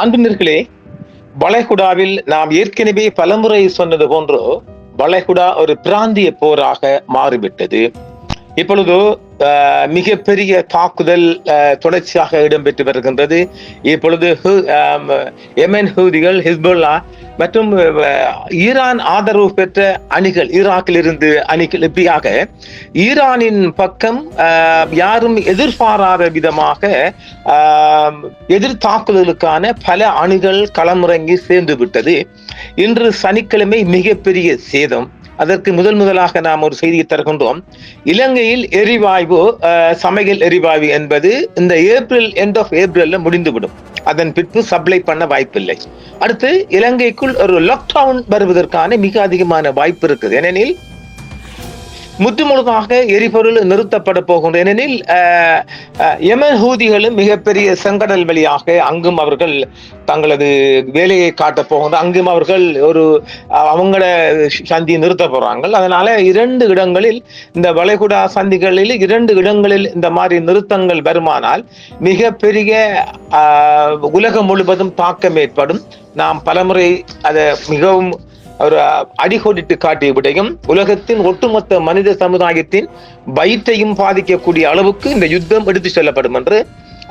அன்பினர்களே, வளைகுடாவில் நாம் ஏற்கனவே பலமுறை சொன்னது போன்று வளைகுடா ஒரு பிராந்திய போராக மாறிவிட்டது. இப்பொழுது மிகப்பெரிய தாக்குதல் தொடர்ச்சியாக இடம்பெற்று வருகின்றது. இப்பொழுது யெமன் ஹூதிகள், ஹிஸ்புல்லா மற்றும் ஈரான் ஆதரவு பெற்ற அணிகள், ஈராக்கில் இருந்து அணிகள், இப்படியாக ஈரானின் பக்கம் யாரும் எதிர்பாராத விதமாக எதிர் தாக்குதலுக்கான பல அணிகள் களமிறங்கி சேர்ந்து விட்டது. இன்று சனிக்கிழமை மிகப்பெரிய சேதம். அதற்கு முதலாக நாம் ஒரு செய்தியை தருகின்றோம். இலங்கையில் எரிவாயு, சமையல் எரிவாயு என்பது இந்த எண்ட் ஆஃப் ஏப்ரல்ல முடிந்துவிடும். அதன் பின்பு சப்ளை பண்ண வாய்ப்பில்லை. அடுத்து இலங்கைக்குள் ஒரு லாக்டவுன் வருவதற்கான மிக அதிகமான வாய்ப்பு இருக்குது. ஏனெனில் முற்றுமுழுதாக எரிபொருள் நிறுத்தப்பட போகின்ற. ஏனெனில் யெமன் ஹூதிகளும் மிகப்பெரிய செங்கடல் வழியாக அங்கும் அவர்கள் தங்களது வேலையை காட்டப் போகின்ற. அங்கும் அவர்கள் ஒரு அவங்கள சந்தியை நிறுத்த போறாங்க. அதனால 2 இடங்களில், இந்த வளைகுடா சந்திகளில் 2 இடங்களில் இந்த மாதிரி நிறுத்தங்கள் வருமானால் மிகப்பெரிய உலகம் முழுவதும் தாக்கம் ஏற்படும். நாம் பலமுறை அதை மிகவும் ஒரு அடிக்கோடிட்டு காட்டிய விடையும் உலகத்தின் ஒட்டுமொத்த மனித சமுதாயத்தின் வயிற்றையும் பாதிக்கக்கூடிய அளவுக்கு இந்த யுத்தம் எடுத்து செல்லப்படும் என்று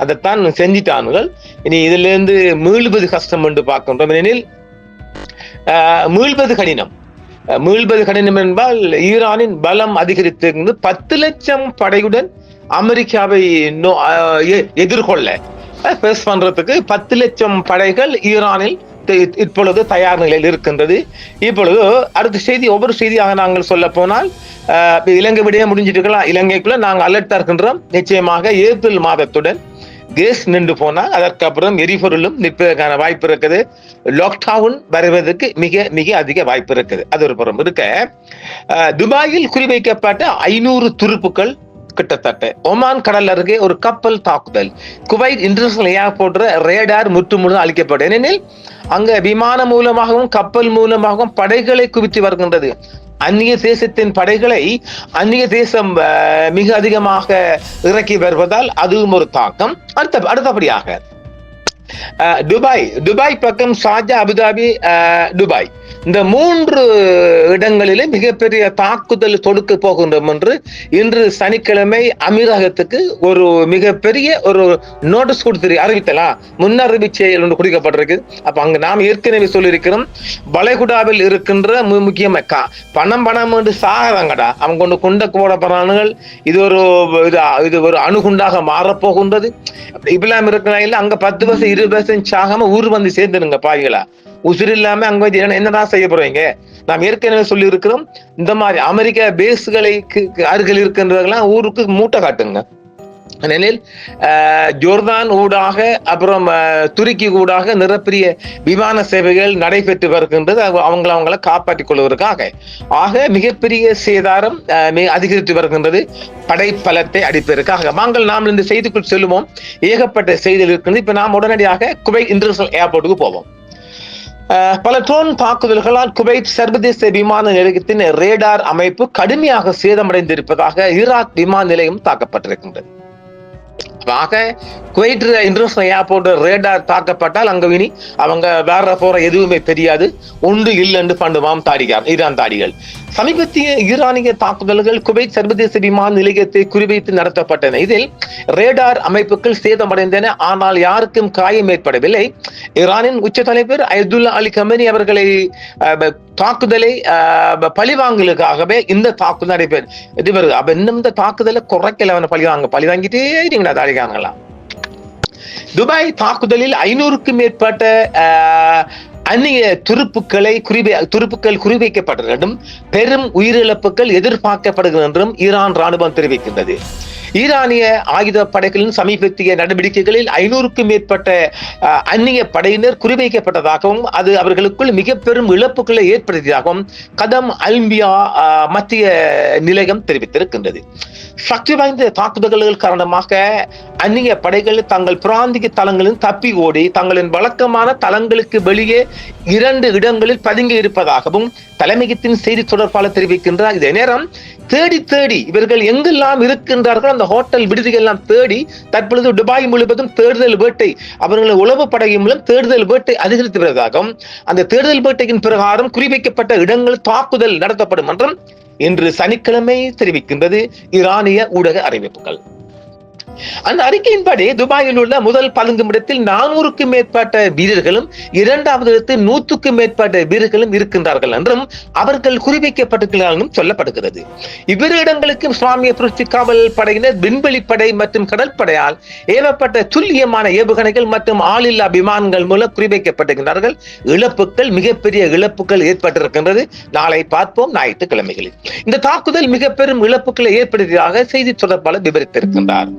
அதைத்தான் செஞ்சிட்டானுகள். இனி இதுல இருந்து மீள்வது கஷ்டம் என்று பார்க்கின்றோம். ஏனெனில் மீள்வது கடினம் என்பால் ஈரானின் பலம் அதிகரித்து 10 லட்சம் படையுடன் அமெரிக்காவை எதிர்கொள்ள பேஸ் பண்றதுக்கு 10 லட்சம் படைகள் ஈரானில் இப்பொழுது தயார் நிலையில் இருக்கின்றது. இப்பொழுது அடுத்த செய்தி, ஒவ்வொரு செய்தியாக நாங்கள் சொல்ல போனால் இலங்கை விடையே முடிஞ்சிட்டு இருக்கலாம். இலங்கைக்குள்ள நாங்கள் அலர்ட்டா இருக்கின்றோம். நிச்சயமாக ஏப்ரல் மாதத்துடன் கேஸ் நின்று போனால் அதற்கப்புறம் எரிபொருளும் நிற்பதற்கான வாய்ப்பு இருக்குது. லாக்டவுன் வருவதற்கு மிக மிக அதிக வாய்ப்பு இருக்குது. அது ஒரு புறம் இருக்க, துபாயில் குறிவைக்கப்பட்ட 500 துருப்புக்கள் கிட்டத்தட்ட ஒமான் கடல் அருகே ஒரு கப்பல் தாக்குதல், குவைத் இன்டர்நேஷனல் ஏர்போர்ட் ரேடார் முற்றுமுழுதும் அளிக்கப்படும். ஏனெனில் அங்க விமானம் மூலமாகவும் கப்பல் மூலமாகவும் படைகளை குவித்து வருகின்றது. அந்நிய தேசத்தின் படைகளை அந்நிய தேசம் மிக அதிகமாக இறக்கி வருவதால் அதுவும் ஒரு தாக்கம். அடுத்தபடியாக துபாய் பக்கம் ஷார்ஜா, அபுதாபி, துபாய், இந்த 3 இடங்களிலே மிகப்பெரிய தாக்குதல் தொடுக்க போகின்றோம் என்று இன்று சனிக்கிழமை அமீரகத்துக்கு ஒரு மிகப்பெரிய ஒரு நோட்டீஸ் கொடுத்து அறிவித்தலாம், முன்னறிவிச்சை ஒன்று கொடுக்கப்பட்டிருக்கு. அப்ப அங்க நாம் ஏற்கனவே சொல்லியிருக்கிறோம், வளைகுடாவில் இருக்கின்ற முக்கியம் பணம் என்று சாகிறாங்கடா, அவங்க கொண்டு குண்ட போடப்படுறானுகள். இது ஒரு அணுகுண்டாக மாறப்போகின்றது. இப்பெல்லாம் இருக்கிறாங்க. அங்க 10 வருஷம் 20 வருஷம் சாகாம ஊர் வந்து சேர்ந்துருங்க பாய்களா. உசுறு இல்லாம அங்க வந்து என்னதான் செய்ய போறீங்க? நாம் ஏற்கனவே சொல்லி இருக்கிறோம், இந்த மாதிரி அமெரிக்க பேஸ்களை அருகில் இருக்கின்றவர்களாம் ஊருக்கு மூட்டை காட்டுங்க. ஏனெனில் ஜோர்தான் ஊடாக அப்புறம் துருக்கி ஊடாக நிறப்பிரிய விமான சேவைகள் நடைபெற்று வருகின்றது, அவங்களை காப்பாற்றிக் கொள்வதற்காக. ஆக மிகப்பெரிய சேதாரம் அதிகரித்து வருகின்றது படைப்பலத்தை அடிப்பதற்காக. நாம் இந்த செய்திக்குள் செல்லுவோம். ஏகப்பட்ட செய்திகள் இருக்கின்றது. இப்ப நாம் உடனடியாக குவைத் இன்டர்நேஷனல் ஏர்போர்ட்டுக்கு போவோம். பல ட்ரோன் தாக்குதல்களால் குவைத் சர்வதேச விமான நிலையத்தின் ரேடார் அமைப்பு கடுமையாக சேதமடைந்திருப்பதாக ஈராக் விமான நிலையம் தாக்கப்பட்டிருக்கின்றது. குவைத் இன்டர்நேஷனல் ஏர்போர்ட் ரேடார் தாக்கப்பட்டால் அங்க இனி அவங்க வேற போற எதுவுமே தெரியாது. ஒன்று இல்லைன்னு பண்ணுவாம் ஈரான் தாடிகள். சமீபத்திய ஈரானிய தாக்குதல்கள் குவைத் சர்வதேச விமான நிலையத்தை குறிவைத்து நடத்தப்பட்டன. இதில் ரேடார் அமைப்புகள் சேதமடைந்தன. ஆனால் யாருக்கும் காயம் ஏற்படவில்லை. ஈரானின் உச்ச தலைவர் அயதுல்லா அலி கமேனி அவர்களை தாக்குதலை பழிவாங்கலுக்காகவே இந்த தாக்குதல் நடைபெறும். அப்ப இன்னும் இந்த தாக்குதலை குறைக்கல, அவனை பழிவாங்கிட்டே நீங்க தாடிக்காங்களாம். துபாய் தாக்குதலில் 500க்கும் மேற்பட்ட அந்நிய துருப்புக்கள் குறிவைக்கப்பட்டதும் பெரும் உயிரிழப்புகள் எதிர்பார்க்கப்படுகிறது என்றும் ஈரான் ராணுவம் தெரிவிக்கின்றது. ஈரானிய ஆயுத படைகளின் சமீபத்திய நடவடிக்கைகளில் 500க்கும் மேற்பட்ட அந்நிய படையினர் குறிவைக்கப்பட்டதாகவும் அது அவர்களுக்குள் மிக பெரும் இழப்புகளை ஏற்படுத்தியதாகவும் கதம் அல்பியா மத்திய நிலையம் தெரிவித்திருக்கின்றது. சக்தி வாய்ந்த தாக்குதல்கள் காரணமாக அந்நிய படைகள் தங்கள் பிராந்திய தளங்களில் தப்பி ஓடி தங்களின் வழக்கமான தளங்களுக்கு வெளியே 2 இடங்களில் பதுங்கி இருப்பதாகவும் தலைமையகத்தின் செய்தி தொடர்பாளர் தெரிவிக்கின்றார். இதே நேரம் தேடி இவர்கள் எங்கெல்லாம் இருக்கின்றார்கள் அந்த ஹோட்டல் விடுதிகள் எல்லாம் தேடி தற்பொழுது துபாய் முழுவதும் தேடுதல் வேட்டை அவர்கள் உளவு படகு மூலம் தேடுதல் வேட்டை அதிகரித்து வருவதாகவும் அந்த தேடுதல் வேட்டையின் பிரகாரம் குறிவைக்கப்பட்ட இடங்கள் தாக்குதல் நடத்தப்படும் என்றும் இன்று சனிக்கிழமை தெரிவிக்கின்றது ஈரானிய ஊடக அறிவிப்புகள். அந்த அறிக்கையின்படி துபாயில் உள்ள முதல் பதுங்குமிடத்தில் 400க்கும் மேற்பட்ட வீரர்களும் இரண்டாவது இடத்தில் 100க்கும் மேற்பட்ட வீரர்களும் இருக்கின்றார்கள் என்றும் அவர்கள் குறிவைக்கப்பட்டிருக்கிறார்கள் சொல்லப்படுகிறது. இவ்விரு இடங்களுக்கும் இஸ்லாமிய புரட்சி காவல் படையினர் விண்வெளி படை மற்றும் கடற்படையால் ஏவப்பட்ட துல்லியமான ஏவுகணைகள் மற்றும் ஆளில்லா விமானங்கள் மூலம் குறிவைக்கப்பட்டிருக்கிறார்கள். இழப்புகள் மிகப்பெரிய இழப்புகள் ஏற்பட்டிருக்கின்றது. நாளை பார்ப்போம் ஞாயிற்றுக்கிழமைகளில். இந்த தாக்குதல் மிக பெரும் இழப்புகளை ஏற்படுத்தியதாக செய்தி தொடர்பாளர் விவரித்திருக்கின்றார்.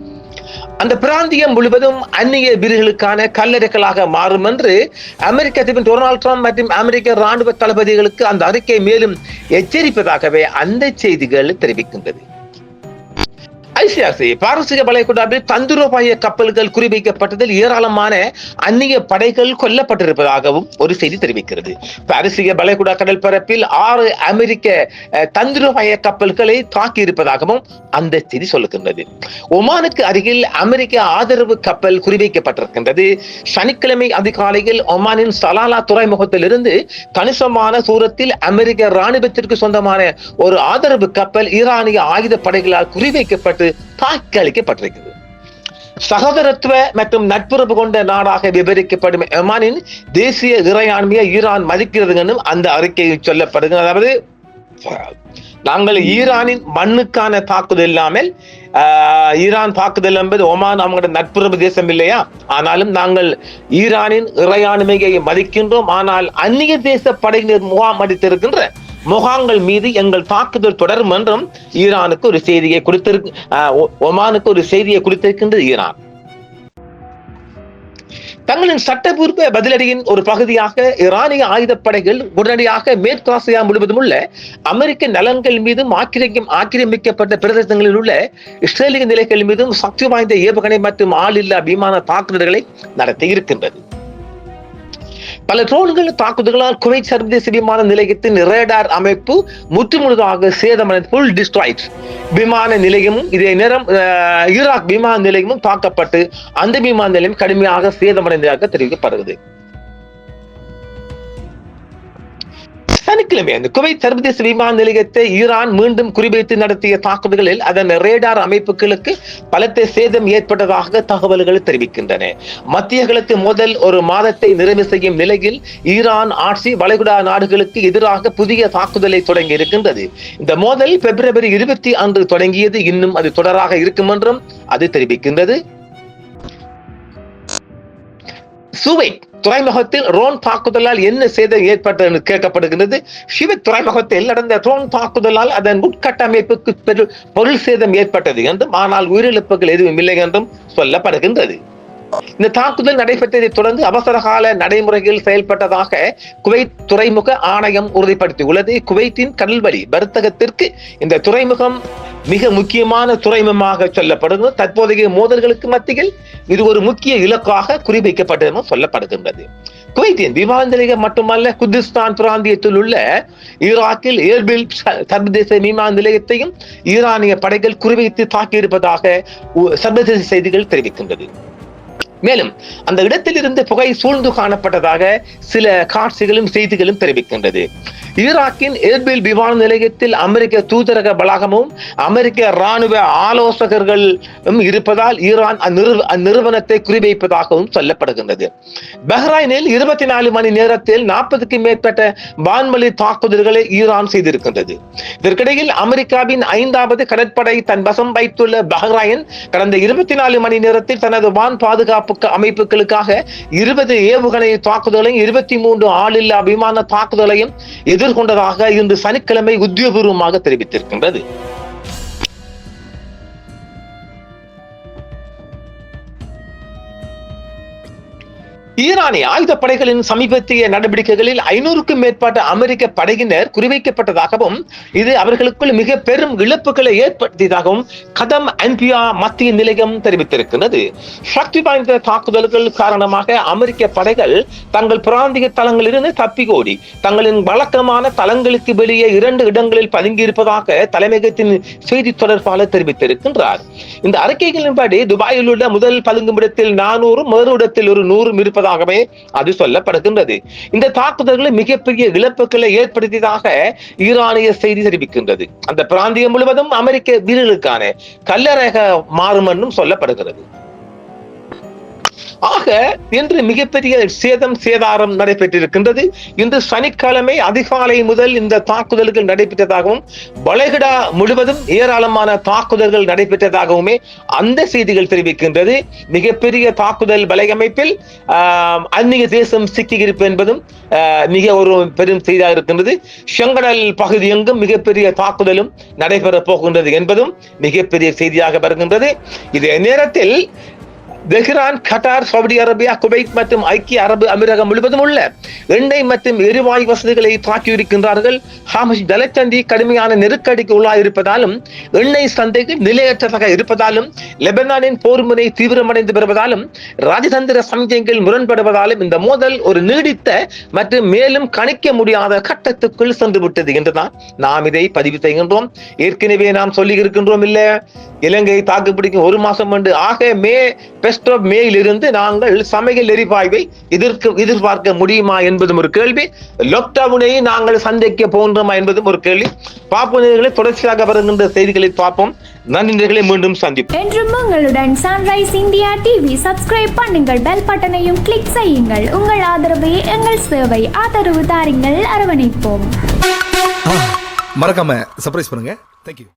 அந்த பிராந்தியம் முழுவதும் அந்நிய வீரர்களுக்கான கல்லறைகளாக மாறும் என்று அமெரிக்க அதிபர் டொனால்ட் ட்ரம்ப் மற்றும் அமெரிக்க ராணுவ தளபதிகளுக்கு அந்த அறிக்கை மேலும் எச்சரிப்பதாகவே அந்த செய்திகள் தெரிவிக்கின்றது. ஐசிஆர்சி பாரசீக வளைகுடாவில் தந்திரோபாய கப்பல்கள் குறிவைக்கப்பட்டதில் ஏராளமான அந்நிய படைகள் கொல்லப்பட்டிருப்பதாகவும் ஒரு செய்தி தெரிவிக்கிறது. பாரசீக வளைகுடா கடல் பரப்பில் 6 அமெரிக்க தந்திரோபாய கப்பல்களை தாக்கி இருப்பதாகவும் அந்த செய்தி சொல்லுகின்றது. ஒமானுக்கு அருகில் அமெரிக்க ஆதரவு கப்பல் குறிவைக்கப்பட்டிருக்கின்றது. சனிக்கிழமை அதிகாலையில் ஒமானின் சலாலா துறைமுகத்தில் இருந்து கணிசமான தூரத்தில் அமெரிக்க ராணுவத்திற்கு சொந்தமான ஒரு ஆதரவு கப்பல் ஈரானிய ஆயுத படைகளால் குறிவைக்கப்பட்டு தாக்கி அளிக்கப்பட்டிருக்கிறது. சகோதரத்துவ மற்றும் நட்புறவு கொண்ட நாடாக விவரிக்கப்படும் ஒமானின் தேசிய இறையாண்மையை ஈரான் மதிக்கிறது என்றும் அந்த அறிக்கையில் சொல்லப்படுகிறது. அதாவது நாங்கள் ஈரானின் மண்ணுக்கான தாக்குதல் இல்லாமல் ஈரான் தாக்குதல் என்பது ஒமான் அவங்களோட நட்புறவு தேசம் இல்லையா? ஆனாலும் நாங்கள் ஈரானின் இறையாண்மையை மதிக்கின்றோம். ஆனால் அந்நிய தேச படையினர் முகாம் அடித்திருக்கின்ற முகாம்கள் மீது எங்கள் தாக்குதல் தொடரும் என்றும் ஈரானுக்கு ஒரு செய்தியை ஒமானுக்கு ஒரு செய்தியை கொடுத்திருக்கின்றது ஈரான். தங்களின் சட்டப்பூர்வ பதிலடியின் ஒரு பகுதியாக ஈரானிய ஆயுதப்படைகள் உடனடியாக மேற்காசியா முழுவதும் உள்ள அமெரிக்க நலன்கள் மீதும் ஆக்கிரமிக்கப்பட்ட பிரதேசங்களில் உள்ள இஸ்ரேலிய நிலைகள் மீதும் சக்தி வாய்ந்த ஏவுகணை மற்றும் ஆளில்லா விமான தாக்குதல்களை நடத்தி இருக்கின்றது. பல ட்ரோன்கள் தாக்குதல்களால் குவைத் சர்வதேச விமான நிலையத்தின் ரேடார் அமைப்பு முற்றுமுழுதாக சேதமடைந்து ஃபுல் டிஸ்ட்ராய்ட். விமான நிலையமும் இதே நேரம் ஈராக் விமான நிலையமும் தாக்கப்பட்டு அந்த விமான நிலையம் கடுமையாக சேதமடைந்ததாக தெரிவிக்கப்படுகிறது. சனிக்கிழமை அந்த குவைத் சர்வதேச விமான நிலையத்தை ஈரான் மீண்டும் குறிவைத்து நடத்திய தாக்குதல்களில் அதன் ரேடார் அமைப்புகளுக்கு பலத்த சேதம் ஏற்பட்டதாக தகவல்கள் தெரிவிக்கின்றன. மத்திய கிழக்கு முதல் ஒரு மாதத்தை நிறைவு செய்யும் நிலையில் ஈரான் ஆட்சி வளைகுடா நாடுகளுக்கு எதிராக புதிய தாக்குதலை தொடங்கி இருக்கின்றது. இந்த மோதல் பிப்ரவரி 20 அன்று தொடங்கியது. இன்னும் அது தொடராக இருக்கும் என்றும் அது தெரிவிக்கின்றது. சுவைட் துறைமுகத்தில் ரோன் தாக்குதலால் என்ன சேதம் ஏற்பட்டது கேட்கப்படுகிறது. ஷிவத் துறைமுகத்தில் நடந்த ரோன் தாக்குதலால் அதன் உட்கட்டமைப்புக்கு பொருள் சேதம் ஏற்பட்டது என்றும் ஆனால் உயிரிழப்புகள் எதுவும் இல்லை என்றும் சொல்லப்படுகின்றது. இந்த தாக்குதல் நடைபெற்றதை தொடர்ந்து அவசர கால நடைமுறைகள் செயல்பட்டதாக குவைத் துறைமுக ஆணையம் உறுதிப்படுத்தியுள்ளது. குவைத்தின் கடல்வழி வர்த்தகத்திற்கு இந்த துறைமுகம் மிக முக்கியமான துறைமுகமாக சொல்லப்படுகிறது. தற்போதைய மோதல்களுக்கு மத்தியில் இது ஒரு முக்கிய இலக்காக குறிவைக்கப்பட்டது சொல்லப்படுகின்றது. குவைத்தின் விமான நிலையம் மட்டுமல்ல, குர்திஸ்தான் பிராந்தியத்தில் உள்ள ஈராக்கில் ஏர்பில் சர்வதேச விமான நிலையத்தையும் ஈரானிய படைகள் குறிவைத்து தாக்கியிருப்பதாக சர்வதேச செய்திகள் தெரிவிக்கின்றது. மேலும் அந்த இடத்தில் இருந்து புகை சூழ்ந்து காணப்பட்டதாக சில காட்சிகளும் செய்திகளும் தெரிவிக்கின்றது. ஈராக்கின் ஏர்பில் விமான நிலையத்தில் அமெரிக்க தூதரக வளாகமும் அமெரிக்க ராணுவ ஆலோசகர்களும் இருப்பதால் ஈரான் அந்நிறுவனத்தை குறிவைப்பதாகவும் சொல்லப்படுகின்றது. பஹ்ரைனில் 24 மணி நேரத்தில் 40க்கும் மேற்பட்ட வான்வழி தாக்குதல்களை ஈரான் செய்திருக்கின்றது. இதற்கிடையில் அமெரிக்காவின் 5வது கடற்படை தன் வசம் வைத்துள்ள பஹ்ரைன் கடந்த 24 மணி நேரத்தில் தனது வான் பாதுகாப்பு அமைப்புகளுக்காக 20 ஏவுகணை தாக்குதலையும் 23 ஆளில்லா விமான தாக்குதலையும் எதிர்கொண்டதாக இன்று சனிக்கிழமை உத்தியோகபூர்வமாக தெரிவித்திருக்கின்றது. ஈரானிய ஆயுதப்படைகளின் சமீபத்திய நடவடிக்கைகளில் 500க்கும் மேற்பட்ட அமெரிக்க படையினர் குறிவைக்கப்பட்டதாகவும் இது அவர்களுக்குள் மிக பெரும் இழப்புகளை ஏற்படுத்தியதாகவும் கதம் அன்பியா மத்திய நிலையம் தெரிவித்திருக்கிறது. சக்தி வாய்ந்த தாக்குதல்கள் காரணமாக அமெரிக்க படைகள் தங்கள் பிராந்திய தளங்களிலிருந்து தப்பிக்கோடி தங்களின் வழக்கமான தளங்களுக்கு வெளியே 2 இடங்களில் பதுங்கியிருப்பதாக தலைமையகத்தின் செய்தி தொடர்பாளர் தெரிவித்திருக்கின்றார். இந்த அறிக்கைகளின்படி துபாயில் உள்ள முதல் பதுங்குமிடத்தில் 400 மறு இடத்தில் ஒரு 100 இருப்பதாகவே அது சொல்லப்படுகின்றது. இந்த தாக்குதல்களை மிகப்பெரிய இழப்புகளை ஏற்படுத்தியதாக ஈரானிய செய்தி தெரிவிக்கின்றது. அந்த பிராந்தியம் முழுவதும் அமெரிக்க வீரர்களுக்கான கல்லறையாக மாறும் என்றும் சொல்லப்படுகிறது. ஆக இன்று மிகப்பெரிய சேதாரம் நடைபெற்றிருக்கின்றது. இன்று சனிக்கிழமை அதிகாலை முதல் இந்த தாக்குதல்கள் நடைபெற்றதாகவும் வளைகுடா முழுவதும் ஏராளமான தாக்குதல்கள் நடைபெற்றதாகவுமே அந்த செய்திகள் தெரிவிக்கின்றது. மிகப்பெரிய தாக்குதல் வலையமைப்பில் அந்நிய தேசம் சிக்கியிருப்பு என்பதும் மிக ஒரு பெரும் செய்தியாக இருக்கின்றது. செங்கடல் பகுதி எங்கும் மிகப்பெரிய தாக்குதலும் நடைபெற போகின்றது என்பதும் மிகப்பெரிய செய்தியாக வருகின்றது. இதே நேரத்தில் Tehran, Qatar, Saudi Arabia, Kuwait மற்றும் ஐக்கிய அரபு அமீரகம் முழுவதும் உள்ள எண்ணெய் மற்றும் எரிவாயு வசதிகளை தாக்கியிருக்கின்றார்கள். ஹாமஸ் ஜலசந்தி கடுமையான நெருக்கடிக்கு உள்ளாயிருப்பதாலும் எண்ணெய் சந்தைகள் நிலையற்றதாக இருப்பதாலும் லெபனானின் போர் முனை தீவிரமடைந்து வருவதாலும் ராஜதந்திர சமிஞ்சைகள் முரண்படுவதாலும் இந்த மோதல் ஒரு நீடித்த மற்றும் மேலும் கணிக்க முடியாத கட்டத்துக்குள் சென்று விட்டது என்றுதான் நாம் இதை பதிவு செய்கின்றோம். ஏற்கனவே நாம் சொல்லி இருக்கின்றோம் இல்ல, இலங்கை தாக்குப்பிடிக்கும் 1 மாசம் என்று. ஆக மேயிலிருந்து நாங்கள் சமையல் எரிவாயுவை எதிர்பார்க்க முடியுமா என்பதும் ஒரு கேள்வி. லாக்டவுனை நாங்கள் சந்திக்க போன்றோமா என்பதும் ஒரு கேள்வி. பாப்புகளை தொடர்ச்சியாக வருகின்ற செய்திகளை பார்ப்போம். நன்றிகளை மீண்டும் சந்திப்போம். என்றும் உங்களுடன் சன்ரைஸ் இந்தியா டிவி சப்ஸ்கிரைப் பண்ணுங்கள், பெல் பட்டனையும் கிளிக் செய்யுங்கள். உங்கள் ஆதரவே எங்கள் சேவை. ஆதரவு தாருங்கள், அரவணைப்போம். மறக்காம சர்ப்ரைஸ் பண்ணுங்க. தேங்க்யூ.